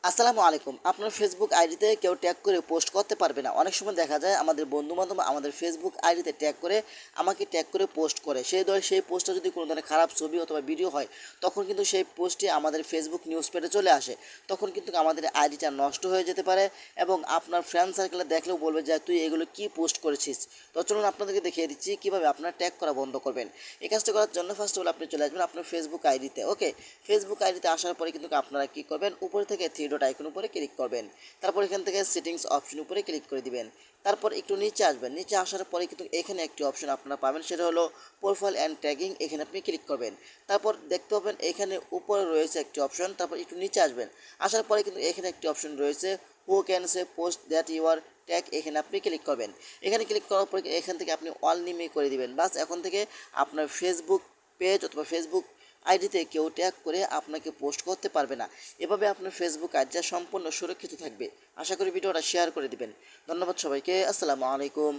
আসসালামু আলাইকুম। আপনার ফেসবুক আইডিতে কেউ ট্যাগ করে পোস্ট করতে পারবে না। অনেক সময় দেখা যায় আমাদের বন্ধু-বান্ধব আমাদের ফেসবুক আইডিতে ট্যাগ করে আমাকে ট্যাগ করে পোস্ট করে। সেই পোস্টটা যদি কোনো ধরনের খারাপ ছবি অথবা ভিডিও হয়, তখন কিন্তু সেই পোস্টটি আমাদের ফেসবুক নিউজ পেজে চলে আসে। তখন কিন্তু আমাদের আইডিটা নষ্ট হয়ে যেতে পারে এবং আপনার ফ্রেন্ড সার্কেলে দেখলেও বলবে যে তুই এগুলো কি পোস্ট করেছিস। তো চলুন আপনাদেরকে দেখিয়ে দিচ্ছি কীভাবে আপনারা ট্যাগ করা বন্ধ করবেন। এই কাজটা করার জন্য ফার্স্ট অফ অল আপনি চলে আসবেন আপনার ফেসবুক আইডিতে। ওকে, ফেসবুক আইডিতে আসার পরে কিন্তু আপনারা কী করবেন, উপরে থেকে থ্রি ডট আইকন উপরে ক্লিক করবেন। তারপর এখান থেকে সেটিংস অপশন উপরে ক্লিক করে দিবেন। তারপর একটু নিচে আসবেন। নিচে আসার পরে কিন্তু এখানে একটি অপশন আপনারা পাবেন, সেটা হলো প্রোফাইল অ্যান্ড ট্যাগিং। এখানে আপনি ক্লিক করবেন। তারপর দেখতে পাবেন এখানে উপরে রয়েছে একটি অপশন। তারপর একটু নিচে আসবেন। আসার পরে কিন্তু এখানে একটি অপশন রয়েছে who can say post that your tag. এখানে আপনি ক্লিক করবেন। এখানে ক্লিক করার পরে এখান থেকে আপনি অল নিমে করে দিবেন। বাস, এখন থেকে আপনার ফেসবুক পেজ অথবা ফেসবুক আইডিতে কেউ ট্যাগ করে আপনাকে পোস্ট করতে পারবে না। এভাবে আপনার ফেসবুক আইডিটা সম্পূর্ণ সুরক্ষিত থাকবে। আশা করি ভিডিওটা শেয়ার করে দিবেন। ধন্যবাদ সবাইকে। আসসালামু আলাইকুম।